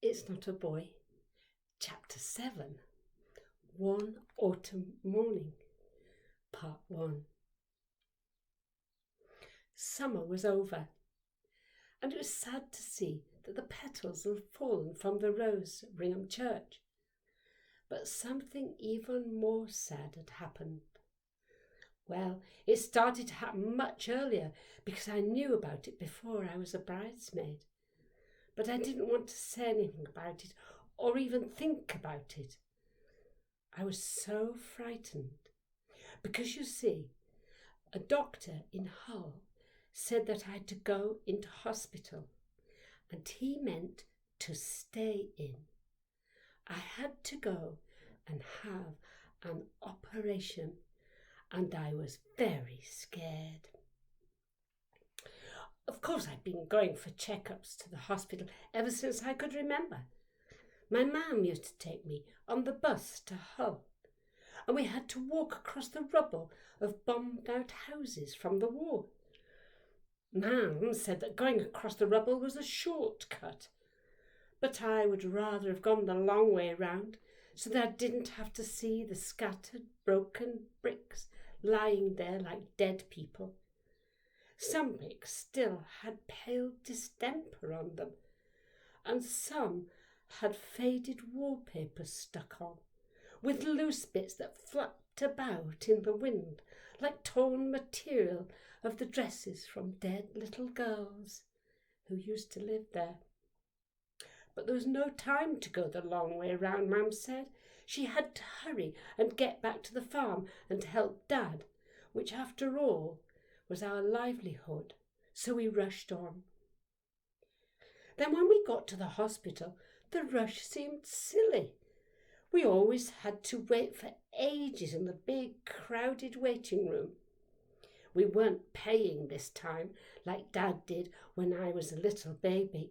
It's Not a Boy, Chapter 7, One Autumn Morning, Part 1. Summer was over, and it was sad to see that the petals had fallen from the rose at Ringham Church. But something even more sad had happened. Well, it started to happen much earlier because I knew about it before I was a bridesmaid. But I didn't want to say anything about it or even think about it. I was so frightened because, you see, a doctor in Hull said that I had to go into hospital, and he meant to stay in. I had to go and have an operation, and I was very scared. Of course, I'd been going for checkups to the hospital ever since I could remember. My mum used to take me on the bus to Hull, and we had to walk across the rubble of bombed-out houses from the war. Mum said that going across the rubble was a shortcut, but I would rather have gone the long way round so that I didn't have to see the scattered, broken bricks lying there like dead people. Some bricks still had pale distemper on them, and some had faded wallpaper stuck on, with loose bits that flapped about in the wind like torn material of the dresses from dead little girls who used to live there. But there was no time to go the long way round, Mum said. She had to hurry and get back to the farm and help Dad, which after all was our livelihood, so we rushed on. Then when we got to the hospital, the rush seemed silly. We always had to wait for ages in the big crowded waiting room. We weren't paying this time like Dad did when I was a little baby.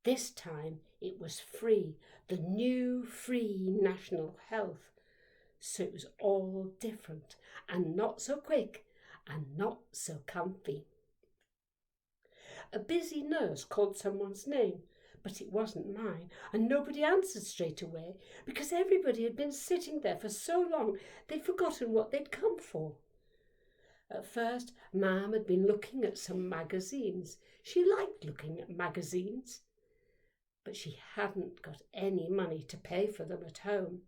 This time it was free, the new free National Health. So it was all different and not so quick and not so comfy. A busy nurse called someone's name, but it wasn't mine, and nobody answered straight away because everybody had been sitting there for so long they'd forgotten what they'd come for. At first, Mum had been looking at some magazines. She liked looking at magazines, but she hadn't got any money to pay for them at home.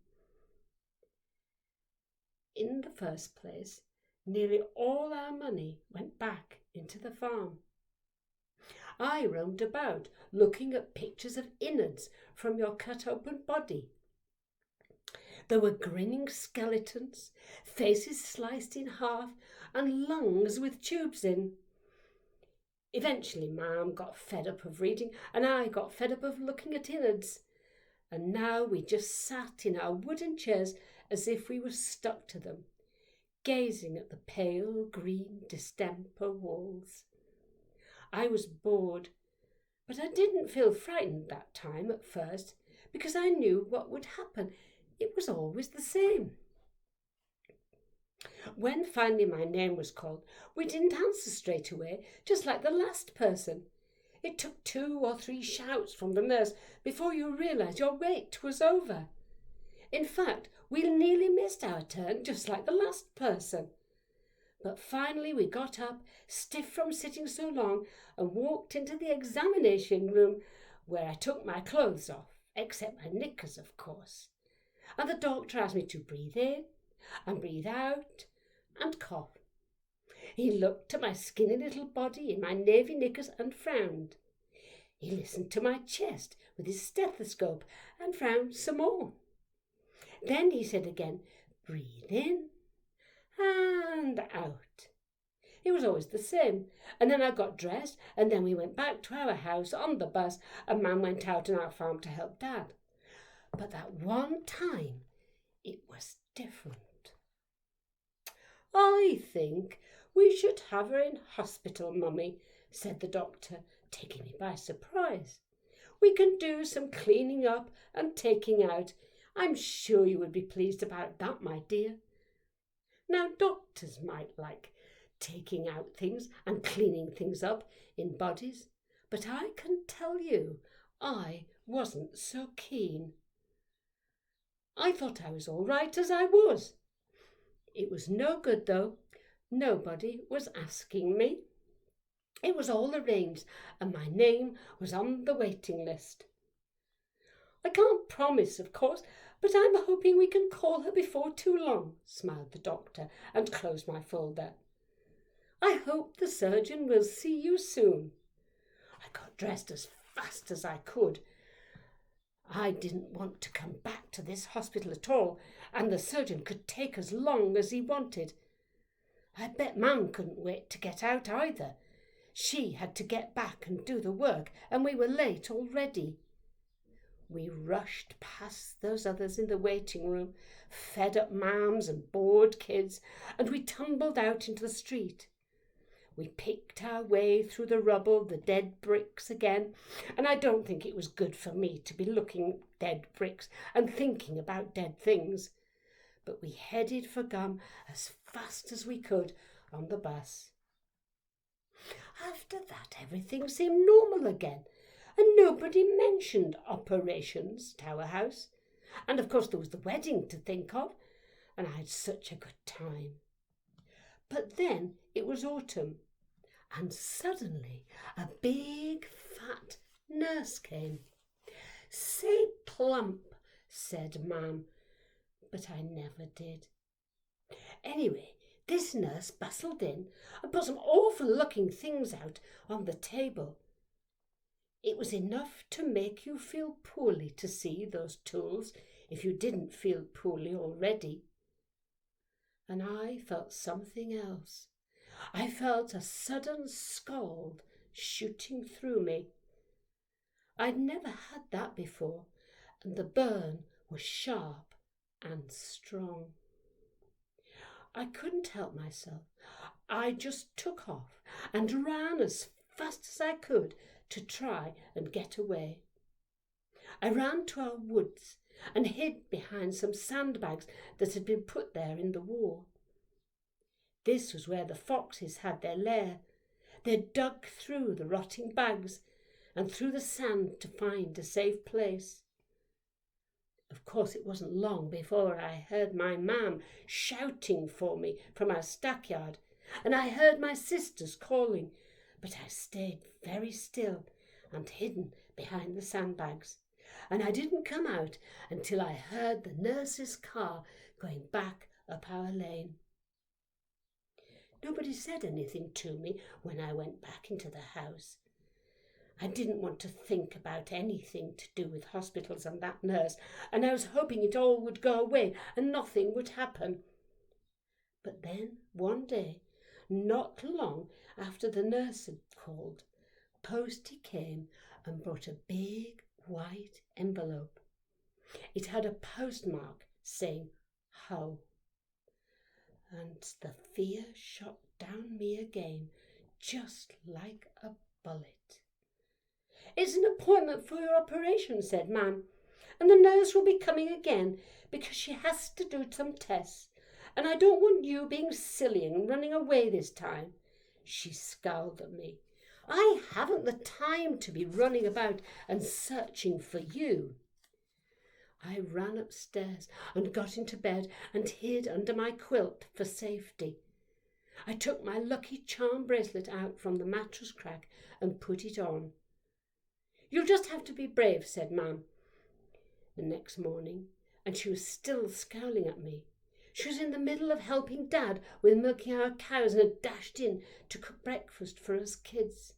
In the first place, nearly all our money went back into the farm. I roamed about looking at pictures of innards from your cut-open body. There were grinning skeletons, faces sliced in half, and lungs with tubes in. Eventually, Mum got fed up of reading, and I got fed up of looking at innards. And now we just sat in our wooden chairs as if we were stuck to them, gazing at the pale green distemper walls. I was bored, but I didn't feel frightened that time at first because I knew what would happen. It was always the same. When finally my name was called, we didn't answer straight away, just like the last person. It took 2 or 3 shouts from the nurse before you realised your wait was over. In fact, we nearly missed our turn, just like the last person. But finally we got up, stiff from sitting so long, and walked into the examination room where I took my clothes off, except my knickers, of course. And the doctor asked me to breathe in and breathe out and cough. He looked at my skinny little body in my navy knickers and frowned. He listened to my chest with his stethoscope and frowned some more. Then he said again, breathe in and out. It was always the same. And then I got dressed, and then we went back to our house on the bus, and Mum went out on our farm to help Dad. But that one time, it was different. I think we should have her in hospital, Mummy, said the doctor, taking me by surprise. We can do some cleaning up and taking out. I'm sure you would be pleased about that, my dear. Now, doctors might like taking out things and cleaning things up in bodies, but I can tell you I wasn't so keen. I thought I was all right as I was. It was no good, though. Nobody was asking me. It was all arranged, and my name was on the waiting list. I can't promise, of course, but I'm hoping we can call her before too long, smiled the doctor and closed my folder. I hope the surgeon will see you soon. I got dressed as fast as I could. I didn't want to come back to this hospital at all, and the surgeon could take as long as he wanted. I bet Mum couldn't wait to get out either. She had to get back and do the work, and we were late already. We rushed past those others in the waiting room, fed-up mums and bored kids, and we tumbled out into the street. We picked our way through the rubble, the dead bricks again, and I don't think it was good for me to be looking at dead bricks and thinking about dead things. But we headed for Gum as fast as we could on the bus. After that, everything seemed normal again, and nobody mentioned operations, Tower House. And of course there was the wedding to think of, and I had such a good time. But then it was autumn, and suddenly a big fat nurse came. "Say plump," said Mum, but I never did. Anyway, this nurse bustled in and put some awful-looking things out on the table. It was enough to make you feel poorly to see those tools if you didn't feel poorly already. And I felt something else. I felt a sudden scald shooting through me. I'd never had that before, and the burn was sharp and strong. I couldn't help myself. I just took off and ran as fast as I could to try and get away. I ran to our woods and hid behind some sandbags that had been put there in the war. This was where the foxes had their lair. They'd dug through the rotting bags and through the sand to find a safe place. Of course, it wasn't long before I heard my mam shouting for me from our stackyard, and I heard my sisters calling, but I stayed very still and hidden behind the sandbags, and I didn't come out until I heard the nurse's car going back up our lane. Nobody said anything to me when I went back into the house. I didn't want to think about anything to do with hospitals and that nurse, and I was hoping it all would go away and nothing would happen. But then, one day, not long after the nurse had called, Postie came and brought a big white envelope. It had a postmark saying Hull. And the fear shot down me again, just like a bullet. "It's an appointment for your operation," said Mam, "and the nurse will be coming again because she has to do some tests, and I don't want you being silly and running away this time." She scowled at me. "I haven't the time to be running about and searching for you." I ran upstairs and got into bed and hid under my quilt for safety. I took my Lucky Charm bracelet out from the mattress crack and put it on. "You'll just have to be brave," said Mam the next morning, and she was still scowling at me. She was in the middle of helping Dad with milking our cows and had dashed in to cook breakfast for us kids.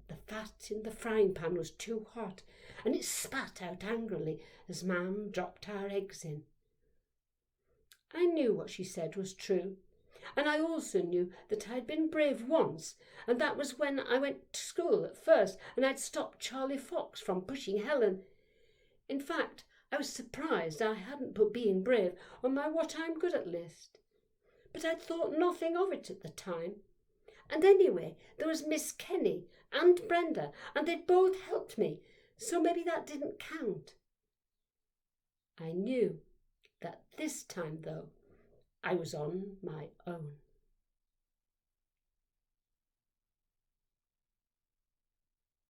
The fat in the frying pan was too hot, and it spat out angrily as Mam dropped our eggs in. I knew what she said was true, and I also knew that I'd been brave once, and that was when I went to school at first and I'd stopped Charlie Fox from pushing Helen. In fact, I was surprised I hadn't put being brave on my what I'm good at list. But I'd thought nothing of it at the time. And anyway, there was Miss Kenny and Brenda, and they'd both helped me, so maybe that didn't count. I knew that this time, though, I was on my own.